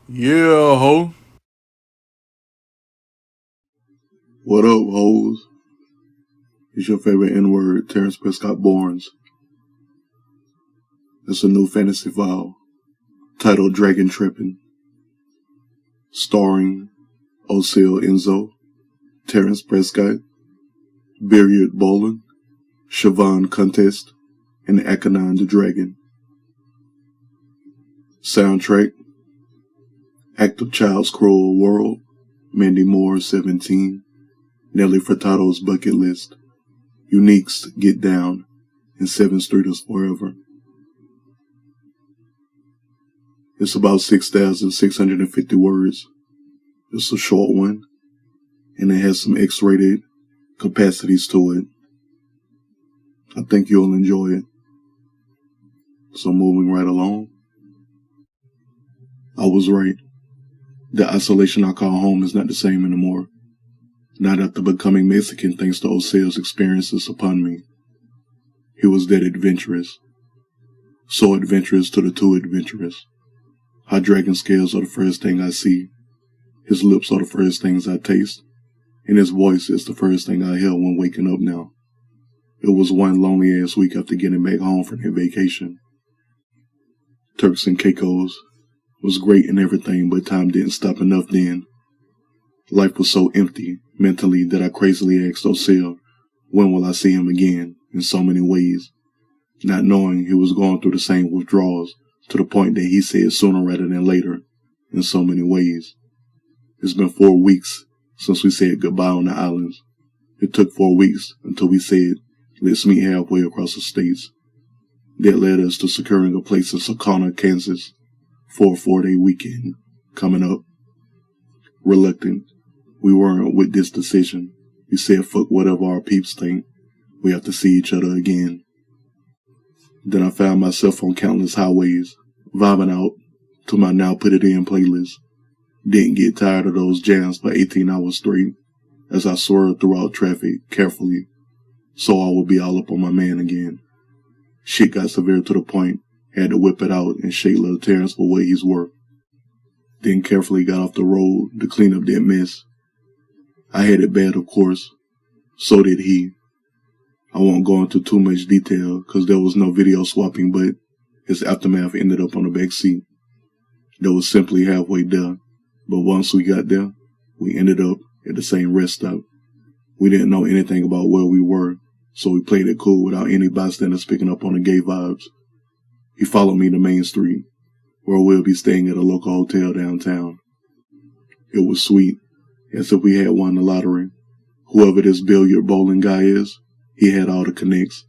Yeah, ho. What up, hoes? It's your favorite N-word, Terrance Prescott Barnes. It's a new fantasy file titled Dragon Trippin, starring Ociel, Enzo, Terrance Prescott, Billiard Bowland, Shavaun Contest, and Achynon the Dragon. Soundtrack: Act of Child's Cruel World, Mandy Moore 17, Nelly Furtado's Bucket List, Unique's Get Down, and 7 Streeters Forever. It's about 6,650 words. It's a short one, and it has some X-rated capacities to it. I think you'll enjoy it. So moving right along. I was right. The isolation I call home is not the same anymore. Not after becoming Mexican thanks to Ociel's experiences upon me. He was that adventurous. So adventurous to the too adventurous. Our dragon scales are the first thing I see. His lips are the first things I taste. And his voice is the first thing I hear when waking up now. It was one lonely ass week after getting back home from that vacation. Turks and Caicos was great and everything, but time didn't stop enough then. Life was so empty mentally that I crazily asked Ociel, when will I see him again, in so many ways, not knowing he was going through the same withdrawals, to the point that he said sooner rather than later, in so many ways. It's been 4 weeks since we said goodbye on the islands. It took 4 weeks until we said, let's meet halfway across the states. That led us to securing a place in Achynon, Kansas, for a 4-day weekend coming up. Reluctant, we weren't with this decision. We said fuck whatever our peeps think. We have to see each other again. Then I found myself on countless highways, vibing out to my Now Put It In playlist. Didn't get tired of those jams for 18 hours straight, as I swerved throughout traffic carefully, so I would be all up on my man again. Shit got severe to the point, had to whip it out and shake little Terrance for what he's worth. Then carefully got off the road to clean up that mess. I had it bad, of course. So did he. I won't go into too much detail because there was no video swapping, but his aftermath ended up on the back seat. That was simply halfway there, but once we got there, we ended up at the same rest stop. We didn't know anything about where we were, so we played it cool without any bystanders picking up on the gay vibes. He followed me to Main Street, where we'll be staying at a local hotel downtown. It was sweet, as if we had won the lottery. Whoever this Billiard Bowling guy is, he had all the connects.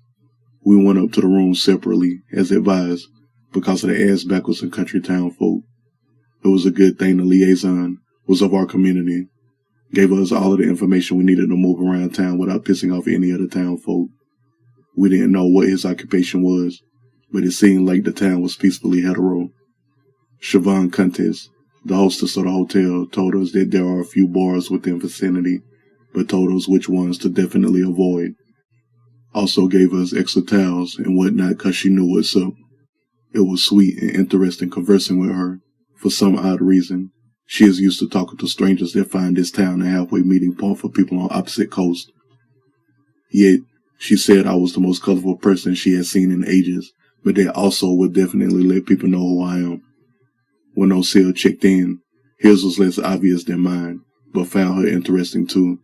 We went up to the room separately, as advised, because of the ass backwards and country town folk. It was a good thing the liaison was of our community, gave us all of the information we needed to move around town without pissing off any of the town folk. We didn't know what his occupation was, but it seemed like the town was peacefully hetero. Shavaun Contest, the hostess of the hotel, told us that there are a few bars within vicinity, but told us which ones to definitely avoid. Also gave us extra towels and whatnot because she knew what's up. It was sweet and interesting conversing with her. For some odd reason, she is used to talking to strangers that find this town a halfway meeting point for people on opposite coasts. Yet, she said I was the most colorful person she had seen in ages, but that also would definitely let people know who I am. When Ociel checked in, his was less obvious than mine, but found her interesting too.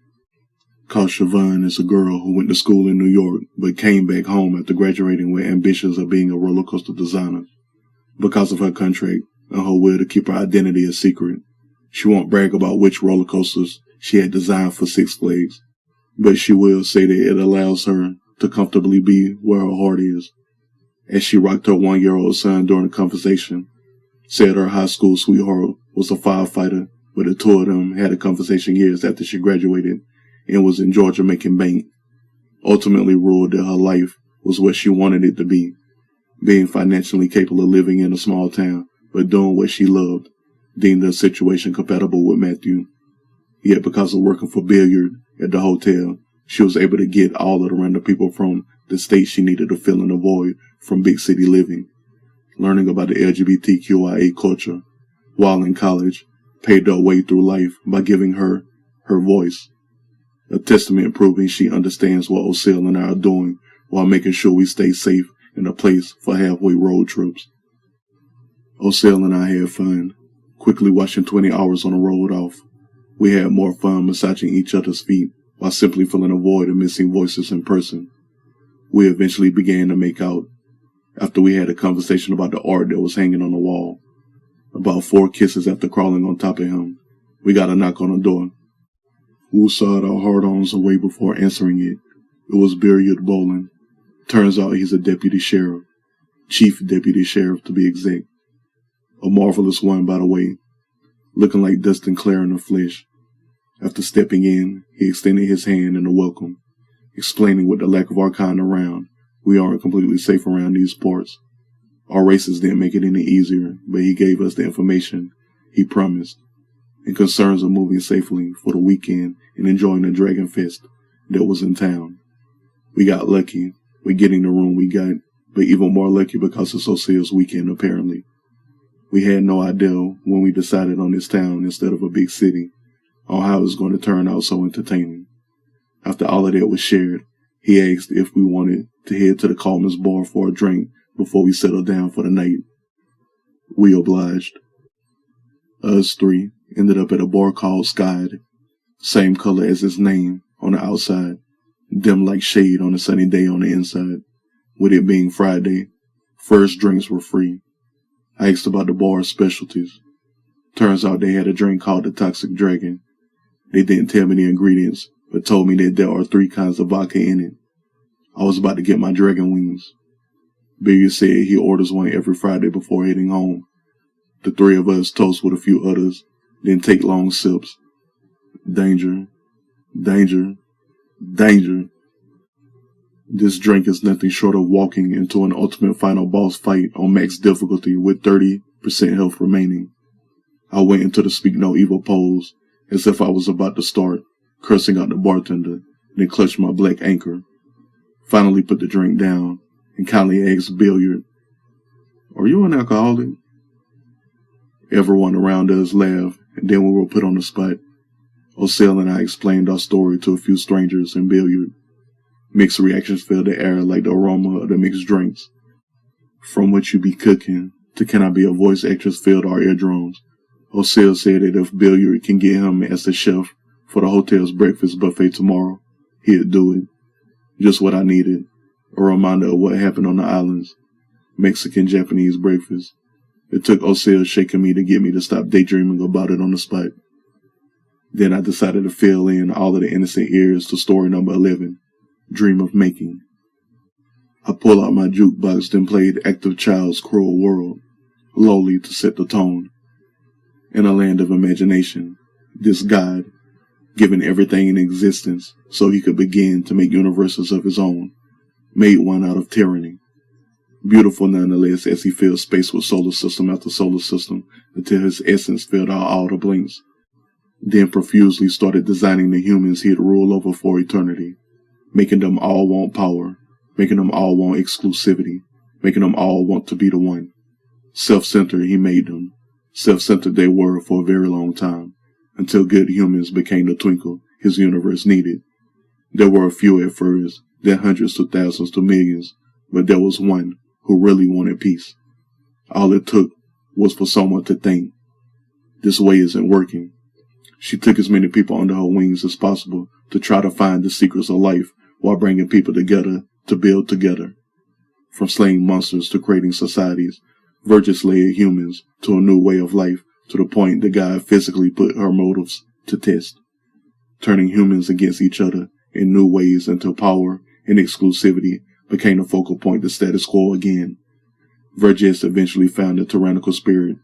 Cause Shavaun is a girl who went to school in New York, but came back home after graduating with ambitions of being a roller coaster designer. Because of her contract and her will to keep her identity a secret, she won't brag about which roller coasters she had designed for Six Flags, but she will say that it allows her to comfortably be where her heart is. As she rocked her 1-year-old son during the conversation, said her high school sweetheart was a firefighter, but the two of them had a conversation years after she graduated and was in Georgia making bank. Ultimately ruled that her life was what she wanted it to be, being financially capable of living in a small town, but doing what she loved, deemed her situation compatible with Matthew. Yet because of working for Billiard at the hotel, she was able to get all of the random people from the state she needed to fill in the void from big city living. Learning about the LGBTQIA culture while in college, paid their way through life by giving her voice. A testament proving she understands what Ociel and I are doing while making sure we stay safe in a place for halfway road trips. Ociel and I had fun, quickly watching 20 hours on the road off. We had more fun massaging each other's feet while simply filling a void of missing voices in person. We eventually began to make out, after we had a conversation about the art that was hanging on the wall. About 4 kisses after crawling on top of him, we got a knock on the door. We sawed our hard-ons away before answering it. It was Billiard Bowland. Turns out he's a deputy sheriff. Chief deputy sheriff, to be exact. A marvelous one, by the way. Looking like Dustin Clare in the flesh. After stepping in, he extended his hand in a welcome, explaining with the lack of our kind around, we aren't completely safe around these parts. Our races didn't make it any easier, but he gave us the information he promised, and concerns of moving safely for the weekend and enjoying the Dragon Fest that was in town. We got lucky with getting the room we got, but even more lucky because it's Ociel's weekend apparently. We had no idea when we decided on this town instead of a big city, on how it was going to turn out so entertaining. After all of that was shared, he asked if we wanted to head to the Coleman's bar for a drink before we settled down for the night. We obliged. Us 3 ended up at a bar called Skyed, same color as its name on the outside, dim like shade on a sunny day on the inside. With it being Friday, first drinks were free. I asked about the bar's specialties. Turns out they had a drink called the Toxic Dragon. They didn't tell me the ingredients, but told me that there are 3 kinds of vodka in it. I was about to get my dragon wings. Billiard said he orders one every Friday before heading home. The 3 of us toast with a few others, then take long sips. Danger, danger, danger. This drink is nothing short of walking into an ultimate final boss fight on max difficulty with 30% health remaining. I went into the speak no evil pose, as if I was about to start, cursing out the bartender, then clutched my black anchor. Finally put the drink down, and kindly asked Billiard, "Are you an alcoholic?" Everyone around us laughed, and then we were put on the spot. Ociel and I explained our story to a few strangers and Billiard. Mixed reactions filled the air like the aroma of the mixed drinks. From what you be cooking to can I be a voice actress filled our eardrums. Ociel said that if Billiard can get him as the chef for the hotel's breakfast buffet tomorrow, he'd do it. Just what I needed, a reminder of what happened on the islands. Mexican-Japanese breakfast. It took Ociel shaking me to get me to stop daydreaming about it on the spot. Then I decided to fill in all of the innocent ears to story number 11, Dream of Making. I pulled out my jukebox and played Active Child's Cruel World, lowly to set the tone. In a land of imagination, this God, given everything in existence so he could begin to make universes of his own, made one out of tyranny. Beautiful nonetheless as he filled space with solar system after solar system until his essence filled out all the blinks. Then profusely started designing the humans he'd rule over for eternity, making them all want power, making them all want exclusivity, making them all want to be the one. Self-centered he made them. Self-centered they were for a very long time, until good humans became the twinkle his universe needed. There were a few at first, then hundreds to thousands to millions, but there was one who really wanted peace. All it took was for someone to think, this way isn't working. She took as many people under her wings as possible to try to find the secrets of life while bringing people together to build together. From slaying monsters to creating societies, Virgis led humans to a new way of life to the point that God physically put her motives to test, turning humans against each other in new ways until power and exclusivity became the focal point of status quo again. Virgis eventually found a tyrannical spirit,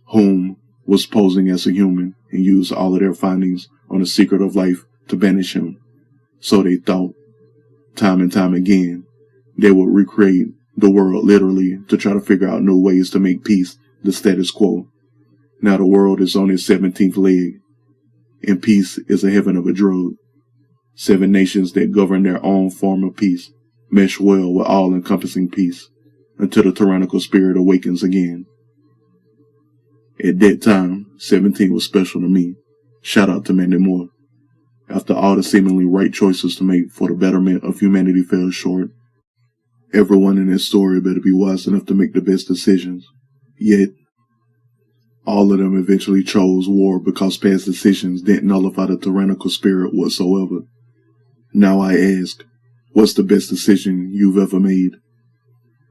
whom was posing as a human, and used all of their findings on the secret of life to banish him. So they thought. Time and time again, they would recreate the world literally to try to figure out new ways to make peace the status quo. Now the world is on its 17th leg, and peace is a heaven of a drug. 7 nations that govern their own form of peace mesh well with all-encompassing peace until the tyrannical spirit awakens again. At that time, 17 was special to me. Shout out to Mandy Moore. After all the seemingly right choices to make for the betterment of humanity fell short, everyone in this story better be wise enough to make the best decisions. Yet, all of them eventually chose war because past decisions didn't nullify the tyrannical spirit whatsoever. Now I ask, what's the best decision you've ever made?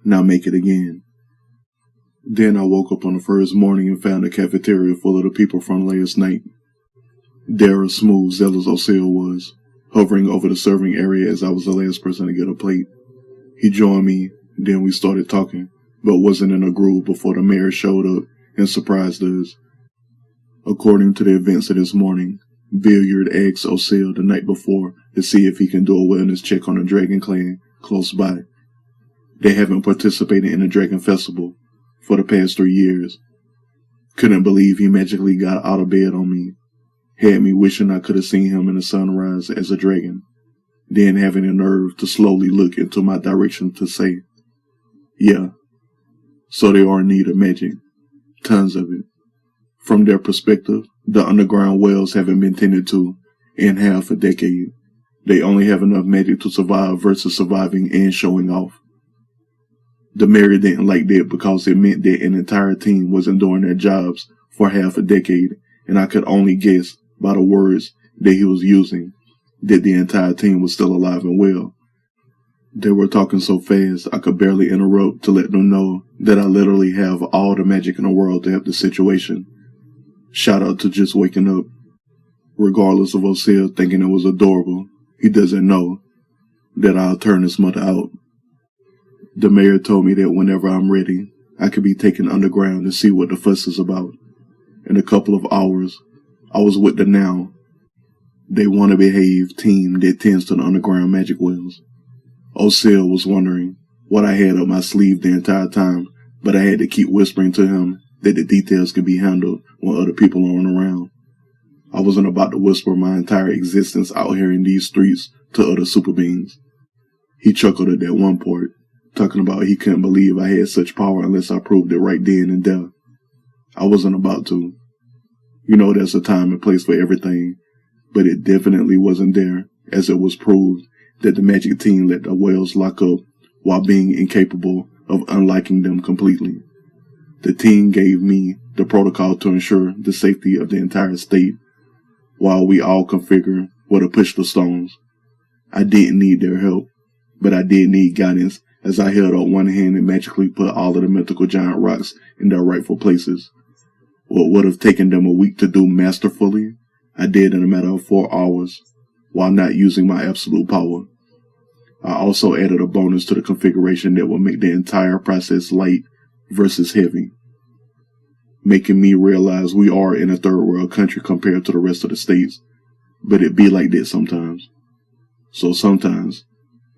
Now make it again. Then I woke up on the first morning and found the cafeteria full of the people from last night. There, smooth, zealous Ociel was, hovering over the serving area as I was the last person to get a plate. He joined me, then we started talking, but wasn't in a groove before the mayor showed up and surprised us. According to the events of this morning, Billiard asked Ociel the night before to see if he can do a wellness check on the Dragon clan close by. They haven't participated in the Dragon Festival for the past 3 years. Couldn't believe he magically got out of bed on me. Had me wishing I could have seen him in the sunrise as a dragon. Then having the nerve to slowly look into my direction to say, yeah, so they are in need of magic. Tons of it. From their perspective, the underground wells haven't been tended to in half a decade. They only have enough magic to survive versus surviving and showing off. The mayor didn't like that because it meant that an entire team wasn't doing their jobs for half a decade, and I could only guess by the words that he was using that the entire team was still alive and well. They were talking so fast I could barely interrupt to let them know that I literally have all the magic in the world to help the situation. Shout out to just waking up. Regardless of Ociel thinking it was adorable, he doesn't know that I'll turn his mother out. The mayor told me that whenever I'm ready, I could be taken underground to see what the fuss is about. In a couple of hours, I was with the Now, they want to behave team that tends to the underground magic wells. Ociel was wondering what I had up my sleeve the entire time, but I had to keep whispering to him that the details could be handled when other people aren't around. I wasn't about to whisper my entire existence out here in these streets to other super beings. He chuckled at that one part, talking about he couldn't believe I had such power unless I proved it right then and there. I wasn't about to. You know, there's a time and place for everything, but it definitely wasn't there, as it was proved that the magic team let the whales lock up while being incapable of unlocking them completely. The team gave me the protocol to ensure the safety of the entire state, while we all configure where to push the stones. I didn't need their help, but I did need guidance as I held up one hand and magically put all of the mythical giant rocks in their rightful places. What would have taken them a week to do masterfully, I did in a matter of 4 hours, while not using my absolute power. I also added a bonus to the configuration that would make the entire process light versus heavy, making me realize we are in a third world country compared to the rest of the states, but it be like that sometimes. So sometimes,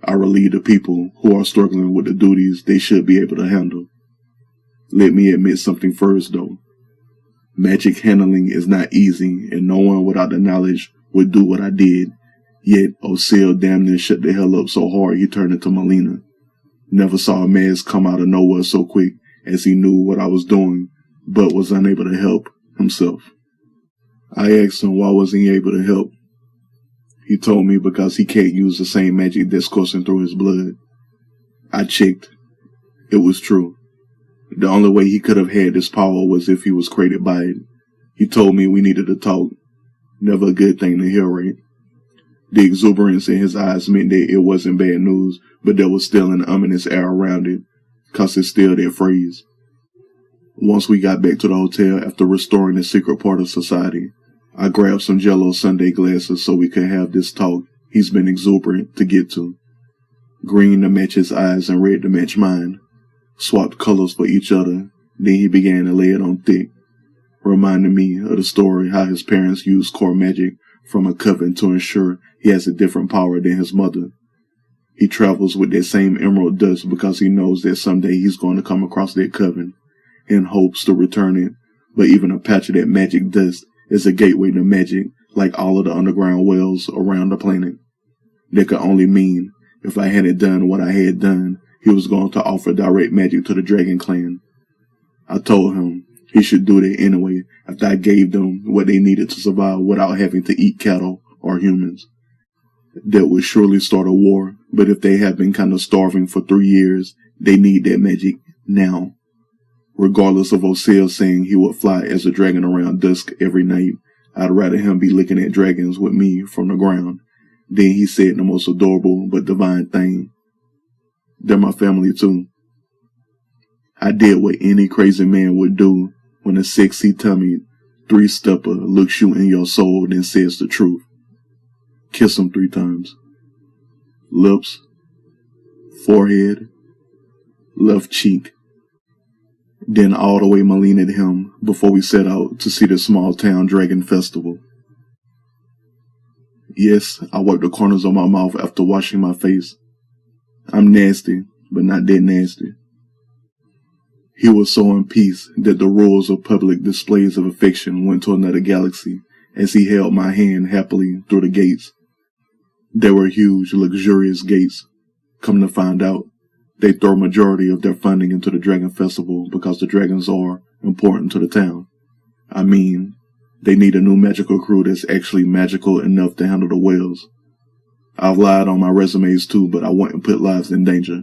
I relieve the people who are struggling with the duties they should be able to handle. Let me admit something first though. Magic handling is not easy, and no one without the knowledge would do what I did, yet Ociel damn near shut the hell up so hard he turned into Melina. Never saw a mask come out of nowhere so quick as he knew what I was doing, but was unable to help himself. I asked him why wasn't he able to help. He told me because he can't use the same magic that's coursing through his blood. I checked. It was true. The only way he could have had this power was if he was created by it. He told me we needed to talk. Never a good thing to hear, right? The exuberance in his eyes meant that it wasn't bad news, but there was still an ominous air around it, 'cause it's still that phrase. Once we got back to the hotel after restoring the secret part of society, I grabbed some Jell-O Sunday glasses so we could have this talk he's been exuberant to get to. Green to match his eyes and red to match mine. Swapped colors for each other, then he began to lay it on thick, reminding me of the story how his parents used core magic from a coven to ensure he has a different power than his mother. He travels with that same emerald dust because he knows that someday he's going to come across that coven, and hopes to return it, but even a patch of that magic dust is a gateway to magic like all of the underground wells around the planet. That could only mean, if I hadn't done what I had done, he was going to offer direct magic to the Dragon clan. I told him He should do that anyway after I gave them what they needed to survive without having to eat cattle or humans. That would surely start a war, but if they have been kind of starving for 3 years, they need that magic now. Regardless of Ociel saying he would fly as a dragon around dusk every night, I'd rather him be looking at dragons with me from the ground. Then he said the most adorable but divine thing. They're my family too. I did what any crazy man would do when a sexy tummy 3-stepper looks you in your soul and says the truth. Kiss him 3 times. Lips, forehead, left cheek. Then all the way Malinaed him before we set out to see the small town dragon festival. Yes, I wiped the corners of my mouth after washing my face. I'm nasty, but not that nasty. He was so in peace that the rules of public displays of affection went to another galaxy as he held my hand happily through the gates. They were huge, luxurious gates. Come to find out, they throw majority of their funding into the Dragon Festival because the dragons are important to the town. I mean, they need a new magical crew that's actually magical enough to handle the whales. I've lied on my resumes too, but I wouldn't put lives in danger.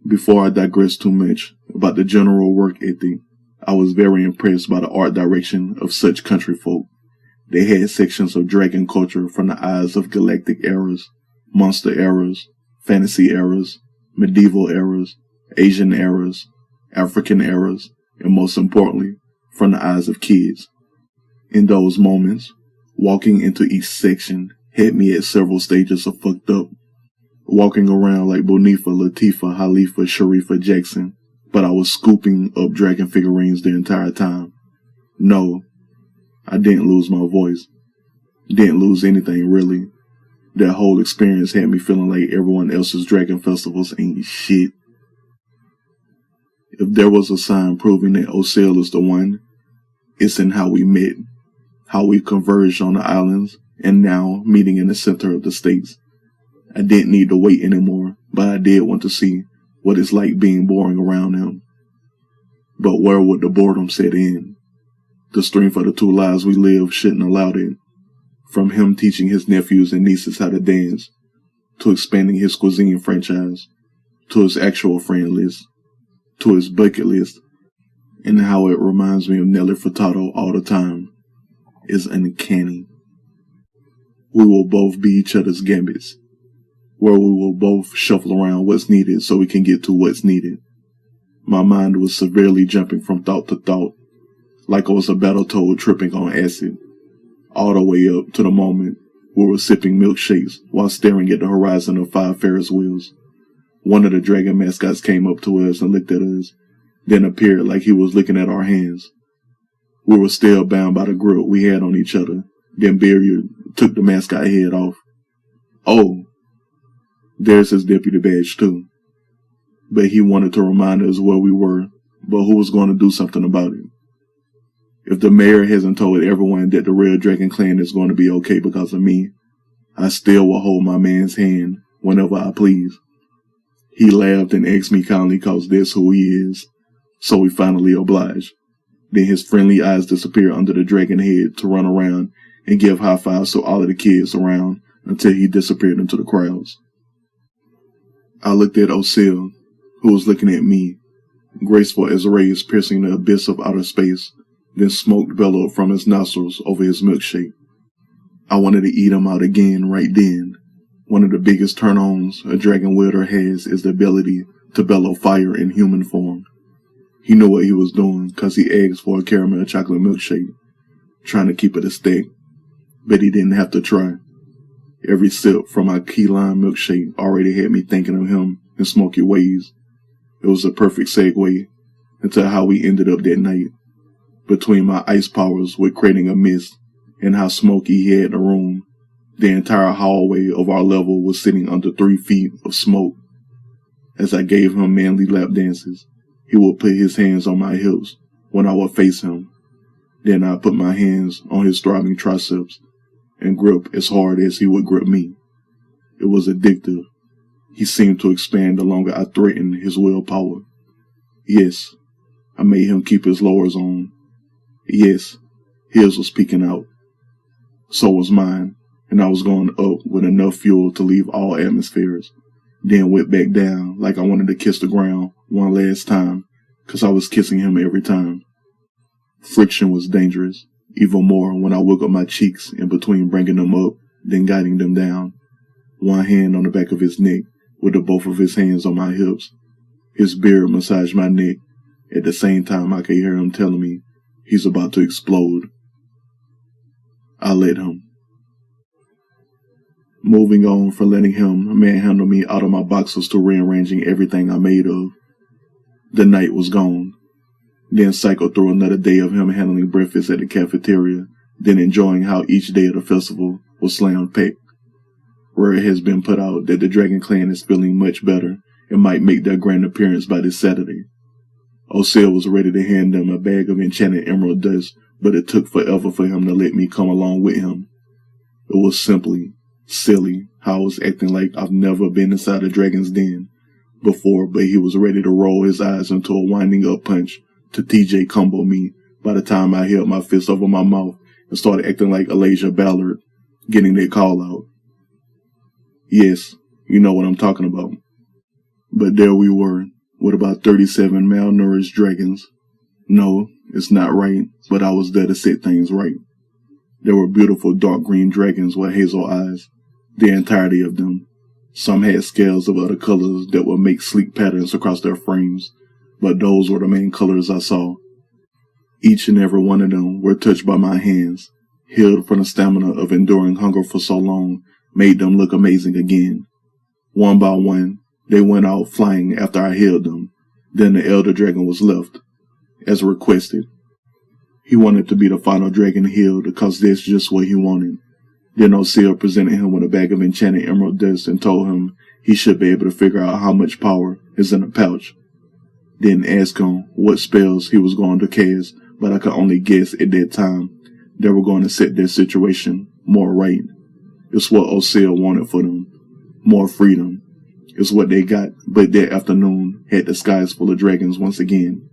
Before I digress too much about the general work ethic, I was very impressed by the art direction of such country folk. They had sections of dragon culture from the eyes of galactic eras, monster eras, fantasy eras, medieval eras, Asian eras, African eras, and most importantly, from the eyes of kids. In those moments, walking into each section had me at several stages of fucked up. Walking around like Bonifa, Latifah, Halifa, Sharifa, Jackson, but I was scooping up dragon figurines the entire time. No, I didn't lose my voice. Didn't lose anything, really. That whole experience had me feeling like everyone else's dragon festivals ain't shit. If there was a sign proving that Ociel is the one, it's in how we met, how we converged on the islands, and now meeting in the center of the states. I didn't need to wait anymore, but I did want to see what it's like being boring around him. But where would the boredom set in? The strength of the 2 lives we lived shouldn't allow it. From him teaching his nephews and nieces how to dance, to expanding his cuisine franchise, to his actual friend list, to his bucket list, and how it reminds me of Nelly Furtado all the time, is uncanny. We will both be each other's gambits, where we will both shuffle around what's needed so we can get to what's needed. My mind was severely jumping from thought to thought, like I was a battletoad tripping on acid, all the way up to the moment we were sipping milkshakes while staring at the horizon of 5 Ferris wheels. One of the dragon mascots came up to us and looked at us, then appeared like he was looking at our hands. We were still bound by the grip we had on each other. Then Billiard took the mascot head off. Oh, there's his deputy badge too. But he wanted to remind us where we were, but who was going to do something about it? If the mayor hasn't told everyone that the real Dragon Clan is going to be okay because of me, I still will hold my man's hand whenever I please. He laughed and asked me kindly cause that's who he is, so we finally obliged. Then his friendly eyes disappeared under the dragon head to run around and give high fives to all of the kids around until he disappeared into the crowds. I looked at Ociel, who was looking at me, graceful as rays piercing the abyss of outer space, then smoke bellowed from his nostrils over his milkshake. I wanted to eat him out again right then. One of the biggest turn-ons a dragon wielder has is the ability to bellow fire in human form. He knew what he was doing because he asked for a caramel chocolate milkshake, trying to keep it a stack, but he didn't have to try. Every sip from my key lime milkshake already had me thinking of him in smoky ways. It was a perfect segue into how we ended up that night, between my ice powers with creating a mist and how smoky he had the room. The entire hallway of our level was sitting under 3 feet of smoke. As I gave him manly lap dances, he would put his hands on my hips when I would face him. Then I put my hands on his throbbing triceps and grip as hard as he would grip me. It was addictive. He seemed to expand the longer I threatened his willpower. Yes, I made him keep his lowers on. Yes, his was peeking out. So was mine, and I was going up with enough fuel to leave all atmospheres, then went back down like I wanted to kiss the ground one last time, 'cause I was kissing him every time. Friction was dangerous, even more when I wiggled my cheeks in between bringing them up, then guiding them down. One hand on the back of his neck, with the both of his hands on my hips. His beard massaged my neck. At the same time, I could hear him telling me he's about to explode. I let him. Moving on from letting him manhandle me out of my boxers to rearranging everything I made of. The night was gone. Then cycled through another day of him handling breakfast at the cafeteria, then enjoying how each day of the festival was slam-packed. Word has been put out that the Dragon Clan is feeling much better and might make their grand appearance by this Saturday. Ociel was ready to hand them a bag of enchanted emerald dust, but it took forever for him to let me come along with him. It was simply silly how I was acting like I've never been inside a dragon's den before, but he was ready to roll his eyes into a winding up punch to TJ combo me by the time I held my fist over my mouth and started acting like Elijah Ballard, getting their call out. Yes, you know what I'm talking about. But there we were, with about 37 malnourished dragons. No, it's not right, but I was there to set things right. There were beautiful dark green dragons with hazel eyes, the entirety of them. Some had scales of other colors that would make sleek patterns across their frames, but those were the main colors I saw. Each and every one of them were touched by my hands, healed from the stamina of enduring hunger for so long, made them look amazing again. One by one, they went out flying after I healed them. Then the elder dragon was left, as requested. He wanted to be the final dragon healed because that's just what he wanted. Then Ociel presented him with a bag of enchanted emerald dust and told him he should be able to figure out how much power is in the pouch. Then asked him what spells he was going to cast, but I could only guess at that time they were going to set their situation more right. It's what Ociel wanted for them. More freedom. It's what they got, but that afternoon had the skies full of dragons once again.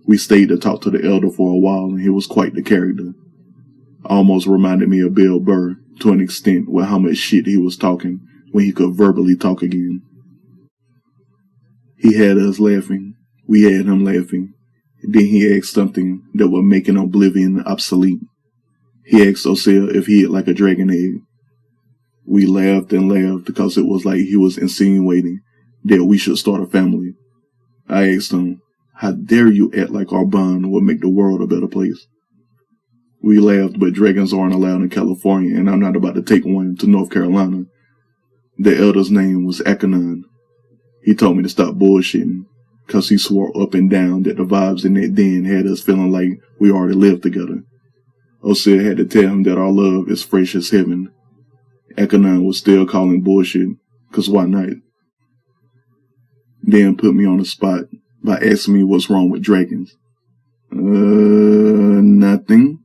We stayed to talk to the elder for a while, and he was quite the character. Almost reminded me of Bill Burr to an extent with how much shit he was talking when he could verbally talk again. He had us laughing. We had him laughing. Then he asked something that would make an oblivion obsolete. He asked Ociel if he ate like a dragon egg. We laughed and laughed because it was like he was insinuating that we should start a family. I asked him, how dare you act like our bond would make the world a better place? We laughed, but dragons aren't allowed in California, and I'm not about to take one to North Carolina. The elder's name was Achynon. He told me to stop bullshitting, because he swore up and down that the vibes in that den had us feeling like we already lived together. Ociel had to tell him that our love is fresh as heaven. Achynon was still calling bullshit, because why not? Then put me on the spot by asking me what's wrong with dragons. Nothing.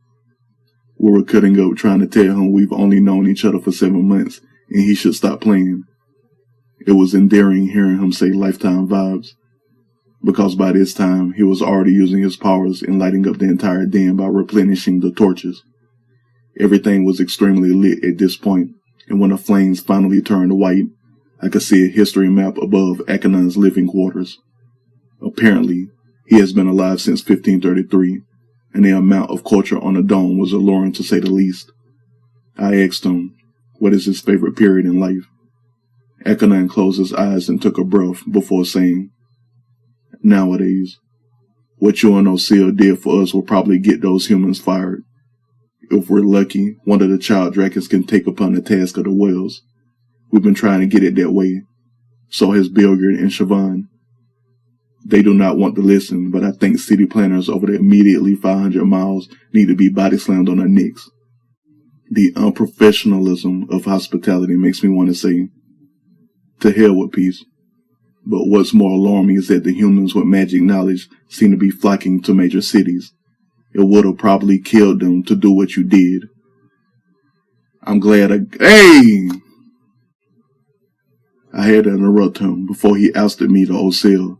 We were cutting up trying to tell him we've only known each other for 7 months and he should stop playing. It was endearing hearing him say lifetime vibes, because by this time he was already using his powers and lighting up the entire den by replenishing the torches. Everything was extremely lit at this point, and when the flames finally turned white, I could see a history map above Achynon's living quarters. Apparently, he has been alive since 1533, and the amount of culture on the dome was alluring to say the least. I asked him, what is his favorite period in life? Achynon closed his eyes and took a breath before saying, nowadays. What you and Ociel did for us will probably get those humans fired. If we're lucky, one of the child dragons can take upon the task of the whales. We've been trying to get it that way. So has Billiard and Shavaun. They do not want to listen, but I think city planners over the immediately 500 miles need to be body slammed on their necks. The unprofessionalism of hospitality makes me want to say, to hell with peace. But what's more alarming is that the humans with magic knowledge seem to be flocking to major cities. It would have probably killed them to do what you did. I'm glad Hey! I had to interrupt him before he ousted me to Ociel.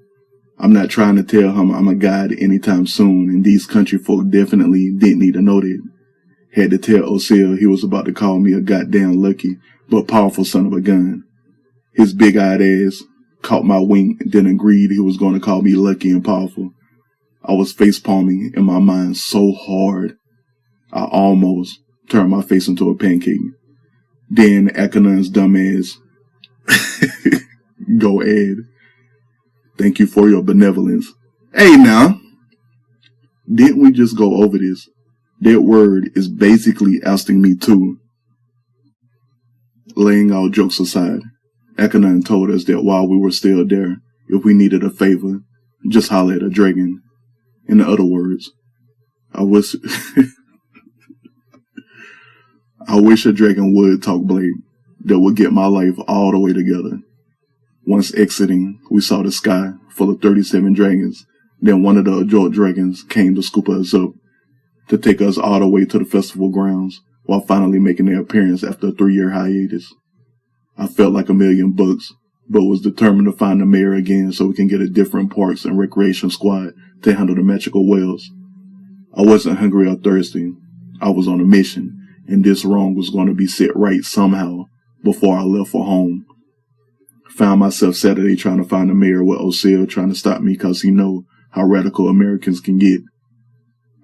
I'm not trying to tell him I'm a god anytime soon, and these country folk definitely didn't need to know that. Had to tell Ociel he was about to call me a goddamn lucky but powerful son of a gun. His big-eyed ass caught my wink and then agreed he was going to call me lucky and powerful. I was face-palming in my mind so hard, I almost turned my face into a pancake. Then Achynon's dumb ass, go Ed. Thank you for your benevolence. Hey now, didn't we just go over this? That word is basically ousting me too. Laying all jokes aside, Achynon told us that while we were still there, if we needed a favor, just holler at a dragon. In other words, I wish a dragon would talk blade that would get my life all the way together. Once exiting, we saw the sky full of 37 dragons. Then one of the adult dragons came to scoop us up to take us all the way to the festival grounds while finally making their appearance after a 3-year hiatus. I felt like $1,000,000, but was determined to find the mayor again so we can get a different parks and recreation squad to handle the magical wells. I wasn't hungry or thirsty. I was on a mission, and this wrong was going to be set right somehow before I left for home. Found myself Saturday trying to find the mayor with Ociel trying to stop me because he know how radical Americans can get.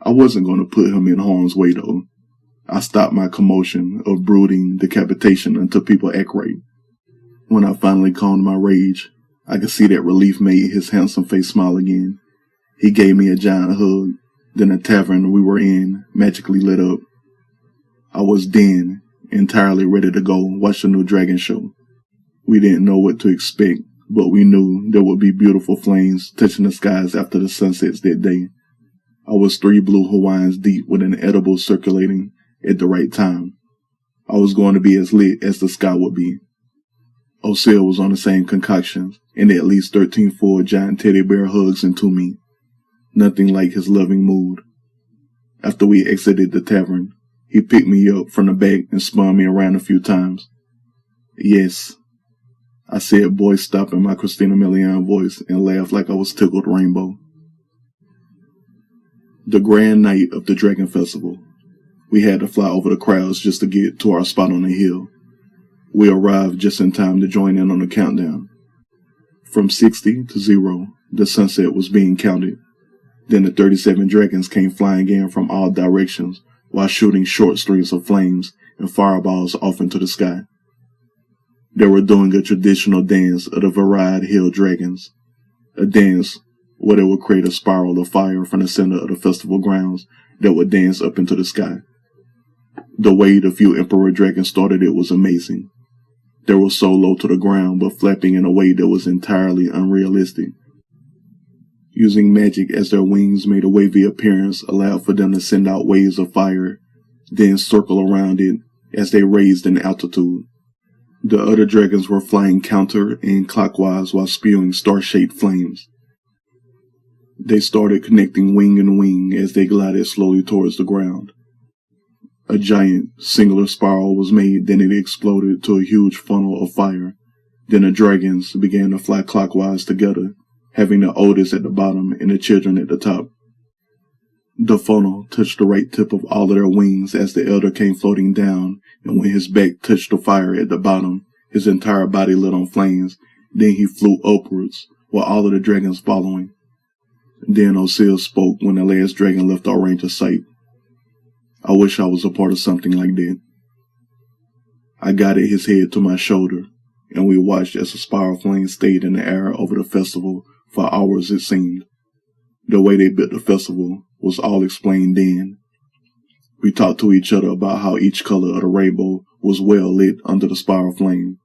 I wasn't going to put him in harm's way though. I stopped my commotion of brooding decapitation until people act right. When I finally calmed my rage, I could see that relief made his handsome face smile again. He gave me a giant hug. Then the tavern we were in magically lit up. I was then entirely ready to go watch the new dragon show. We didn't know what to expect, but we knew there would be beautiful flames touching the skies after the sunsets that day. I was 3 blue Hawaiians deep with an edible circulating at the right time. I was going to be as lit as the sky would be. Ociel was on the same concoction, and at least 13 full giant teddy bear hugs into me. Nothing like his loving mood. After we exited the tavern, he picked me up from the back and spun me around a few times. Yes, I said, voice stopping my Christina Milian voice, and laughed like I was tickled rainbow. The grand night of the Dragon Festival. We had to fly over the crowds just to get to our spot on the hill. We arrived just in time to join in on the countdown. From 60 to 0, the sunset was being counted. Then the 37 dragons came flying in from all directions while shooting short strings of flames and fireballs off into the sky. They were doing a traditional dance of the varied hill dragons, a dance where they would create a spiral of fire from the center of the festival grounds that would dance up into the sky. The way the few emperor dragons started it was amazing. They were so low to the ground but flapping in a way that was entirely unrealistic. Using magic as their wings made a wavy appearance allowed for them to send out waves of fire, then circle around it as they raised in altitude. The other dragons were flying counter and clockwise while spewing star-shaped flames. They started connecting wing and wing as they glided slowly towards the ground. A giant, singular spiral was made, then it exploded to a huge funnel of fire. Then the dragons began to fly clockwise together, having the oldest at the bottom and the children at the top. The funnel touched the right tip of all of their wings as the elder came floating down, and when his back touched the fire at the bottom, his entire body lit on flames. Then he flew upwards, with all of the dragons following. Then Ociel spoke when the last dragon left our range of sight. I wish I was a part of something like that. I guided his head to my shoulder, and we watched as the spiral flame stayed in the air over the festival for hours it seemed. The way they built the festival was all explained then. We talked to each other about how each color of the rainbow was well lit under the spiral flame,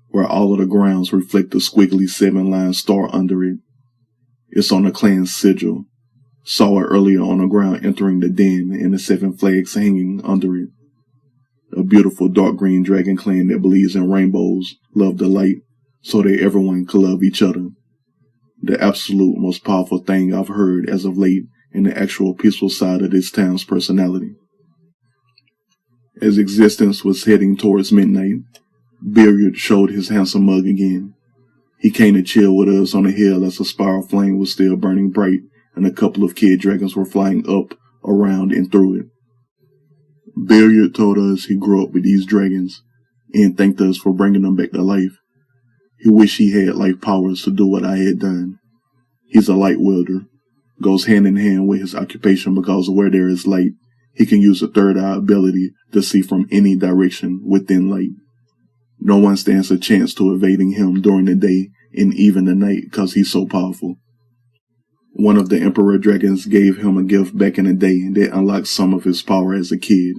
where all of the grounds reflect the squiggly 7-line star under it. It's on the clan's sigil. Saw it earlier on the ground entering the den and the 7 flags hanging under it. A beautiful dark green dragon clan that believes in rainbows, love the light, so that everyone could love each other. The absolute most powerful thing I've heard as of late in the actual peaceful side of this town's personality. As existence was heading towards midnight, Billiard showed his handsome mug again. He came to chill with us on the hill as a spiral flame was still burning bright and a couple of kid dragons were flying up, around, and through it. Billiard told us he grew up with these dragons and thanked us for bringing them back to life. He wished he had life powers to do what I had done. He's a light wielder, goes hand in hand with his occupation because where there is light, he can use a third eye ability to see from any direction within light. No one stands a chance to evading him during the day and even the night because he's so powerful. One of the Emperor Dragons gave him a gift back in the day that unlocked some of his power as a kid.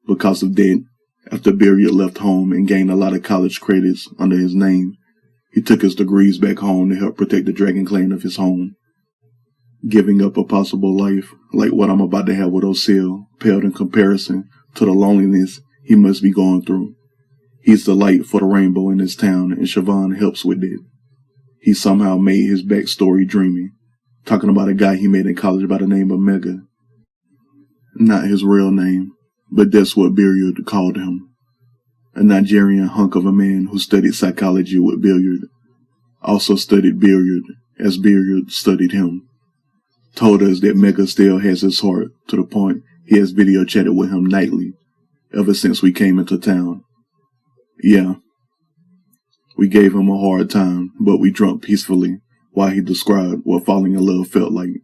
Because of that, after Billiard left home and gained a lot of college credits under his name, he took his degrees back home to help protect the Dragon Clan of his home. Giving up a possible life, like what I'm about to have with Ociel, paled in comparison to the loneliness he must be going through. He's the light for the rainbow in his town, and Shavaun helps with it. He somehow made his backstory dreamy, talking about a guy he met in college by the name of Mega. Not his real name, but that's what Billiard called him. A Nigerian hunk of a man who studied psychology with Billiard. Also studied Billiard as Billiard studied him. Told us that Mega still has his heart, to the point he has video chatted with him nightly, ever since we came into town. Yeah. We gave him a hard time, but we drunk peacefully while he described what falling in love felt like.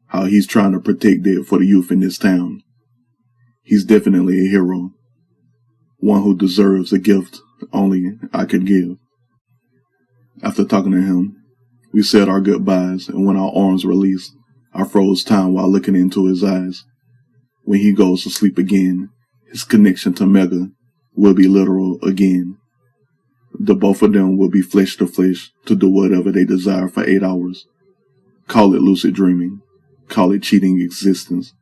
How he's trying to protect that for the youth in this town. He's definitely a hero. One who deserves a gift only I could give. After talking to him, we said our goodbyes, and when our arms released, I froze time while looking into his eyes. When he goes to sleep again, his connection to Mega will be literal again. The both of them will be flesh to flesh to do whatever they desire for 8 hours. Call it lucid dreaming. Call it cheating existence.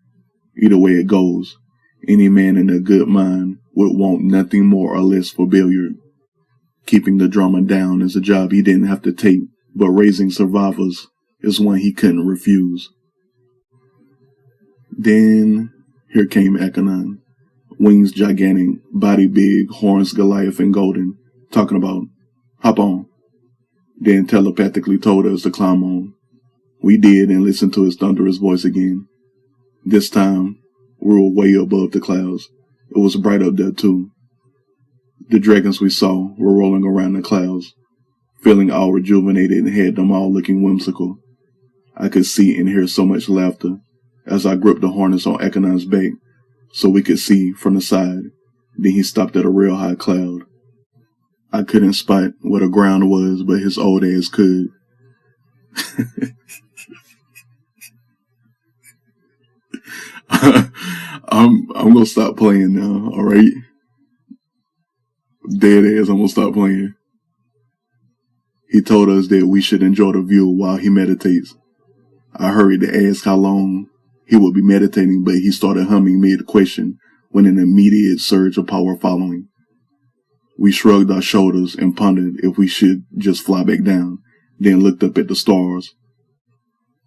Either way it goes, any man in a good mind would want nothing more or less for Billiard. Keeping the drama down is a job he didn't have to take, but raising survivors is one he couldn't refuse. Then, here came Achynon. Wings gigantic, body big, horns Goliath and golden, talking about, hop on. Then telepathically told us to climb on. We did and listened to his thunderous voice again. This time, we were way above the clouds. It was bright up there too. The dragons we saw were rolling around the clouds, feeling all rejuvenated and had them all looking whimsical. I could see and hear so much laughter as I gripped the harness on Achynon's back so we could see from the side. Then he stopped at a real high cloud. I couldn't spot where the ground was, but his old ass could. I'm gonna stop playing now, alright? Dead ass, I'm gonna stop playing. He told us that we should enjoy the view while he meditates. I hurried to ask how long he would be meditating, but he started humming mid-question when an immediate surge of power following. We shrugged our shoulders and pondered if we should just fly back down, then looked up at the stars.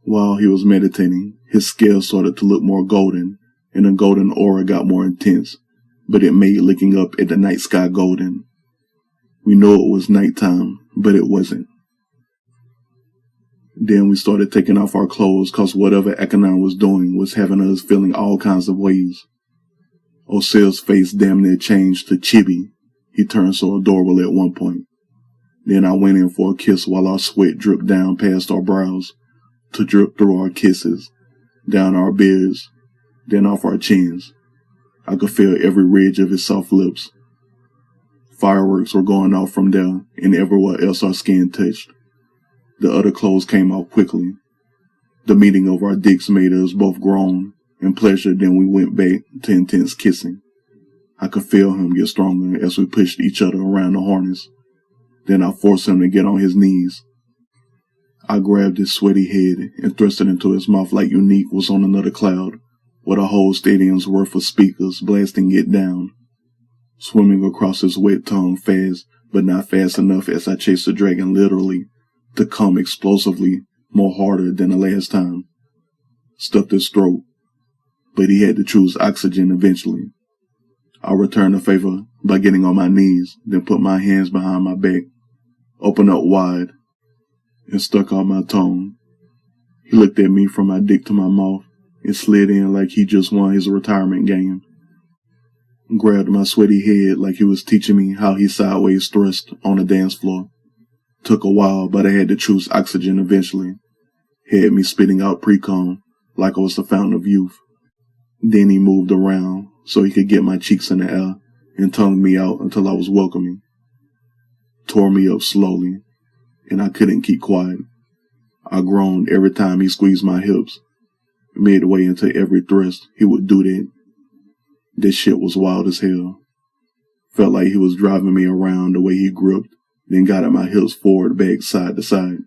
While he was meditating, his scales started to look more golden, and the golden aura got more intense, but it made looking up at the night sky golden. We knew it was nighttime, but it wasn't. Then we started taking off our clothes cause whatever Achynon was doing was having us feeling all kinds of ways. Ociel's face damn near changed to chibi. He turned so adorable at one point. Then I went in for a kiss while our sweat dripped down past our brows, to drip through our kisses, down our beards, then off our chins. I could feel every ridge of his soft lips. Fireworks were going off from there and everywhere else our skin touched. The other clothes came off quickly. The meeting of our dicks made us both groan and pleasure, then we went back to intense kissing. I could feel him get stronger as we pushed each other around the harness. Then I forced him to get on his knees. I grabbed his sweaty head and thrust it into his mouth like Unique was on another cloud, with a whole stadium's worth of speakers blasting it down. Swimming across his wet tongue fast, but not fast enough as I chased the dragon literally, to come explosively, more harder than the last time. Stuffed his throat, but he had to choose oxygen eventually. I returned the favor by getting on my knees, then put my hands behind my back. opened up wide, and stuck out my tongue. He looked at me from my dick to my mouth and slid in like he just won his retirement game. Grabbed my sweaty head like he was teaching me how he sideways thrust on the dance floor. Took a while, but I had to choose oxygen eventually. Had me spitting out pre-cum like I was the fountain of youth. Then he moved around so he could get my cheeks in the air and tongued me out until I was welcoming. Tore me up slowly, and I couldn't keep quiet. I groaned every time he squeezed my hips. Midway into every thrust, he would do that. This shit was wild as hell. Felt like he was driving me around the way he gripped, then got at my hips forward, back, side to side.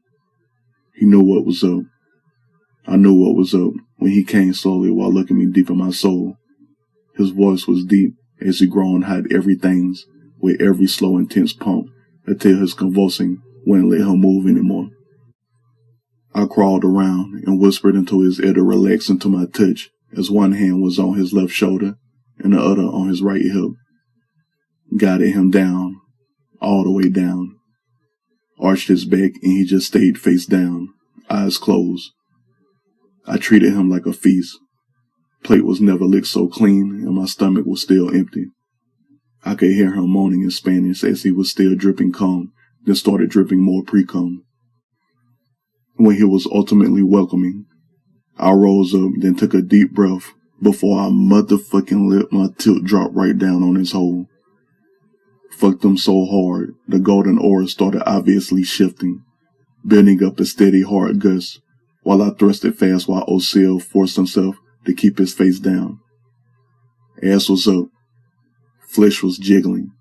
He knew what was up. I knew what was up when he came slowly while looking me deep in my soul. His voice was deep as he groaned hot everythings with every slow, intense pump until his convulsing wouldn't let him move anymore. I crawled around and whispered into his ear to relax into my touch as one hand was on his left shoulder and the other on his right hip. Guided him down, all the way down. Arched his back and he just stayed face down, eyes closed. I treated him like a feast. Plate was never licked so clean and my stomach was still empty. I could hear him moaning in Spanish as he was still dripping cum, then started dripping more pre-cum. When he was ultimately welcoming, I rose up, then took a deep breath before I motherfucking let my tilt drop right down on his hole. Fucked him so hard, the golden aura started obviously shifting, building up a steady hard gust, while I thrusted fast while Ociel forced himself to keep his face down. Ass was up. Flesh was jiggling,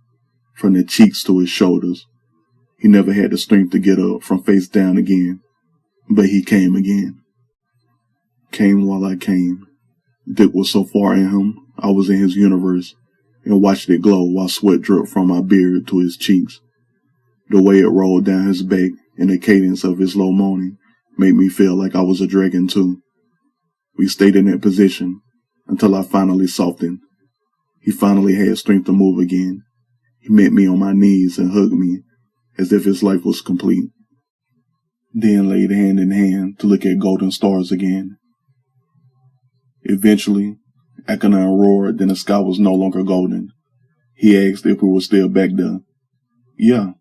from the cheeks to his shoulders. He never had the strength to get up from face down again, but he came again. Came while I came. Dick was so far in him, I was in his universe, and watched it glow while sweat dripped from my beard to his cheeks. The way it rolled down his back and the cadence of his low moaning made me feel like I was a dragon too. We stayed in that position until I finally softened. He finally had strength to move again. He met me on my knees and hugged me as if his life was complete. Then laid hand in hand to look at golden stars again. Eventually, Achynon roared, then the sky was no longer golden. He asked if we were still back there. Yeah.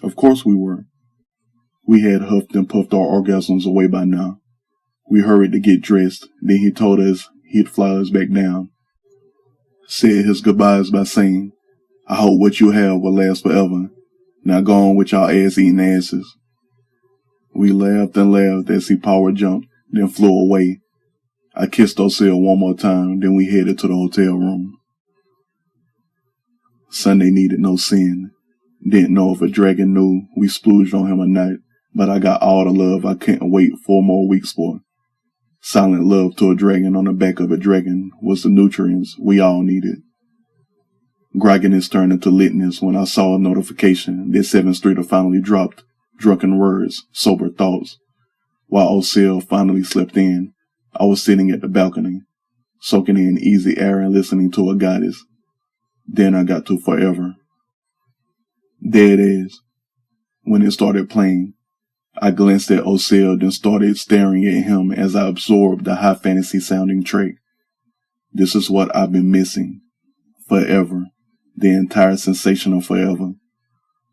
Of course we were. We had huffed and puffed our orgasms away by now. We hurried to get dressed, then he told us he'd fly us back down. Said his goodbyes by saying, I hope what you have will last forever. Now go on with y'all ass-eating asses. We laughed and laughed as he power jumped, then flew away. I kissed Ociel one more time, then we headed to the hotel room. Sunday needed no sin. Didn't know if a dragon knew we splooged on him or not, but I got all the love I couldn't wait 4 more weeks for. Silent love to a dragon on the back of a dragon was the nutrients we all needed. Grogginess turned into litness when I saw a notification that 7th Street had finally dropped drunken words, sober thoughts. While Ociel finally slept in, I was sitting at the balcony, soaking in easy air and listening to a goddess. Then I got to forever. There it is. When it started playing, I glanced at Ociel, then started staring at him as I absorbed the high fantasy sounding track. This is what I've been missing. Forever. The entire sensation of forever.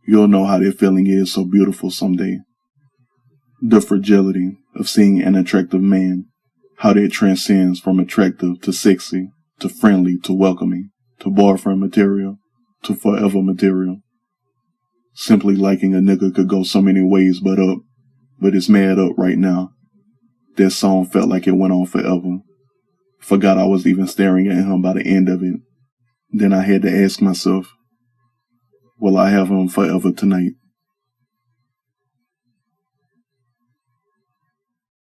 You'll know how that feeling is so beautiful someday. The fragility of seeing an attractive man, how that transcends from attractive to sexy, to friendly, to welcoming, to boyfriend material, to forever material. Simply liking a nigga could go so many ways but up, but it's mad up right now. That song felt like it went on forever. Forgot I was even staring at him by the end of it. Then I had to ask myself, will I have him forever tonight?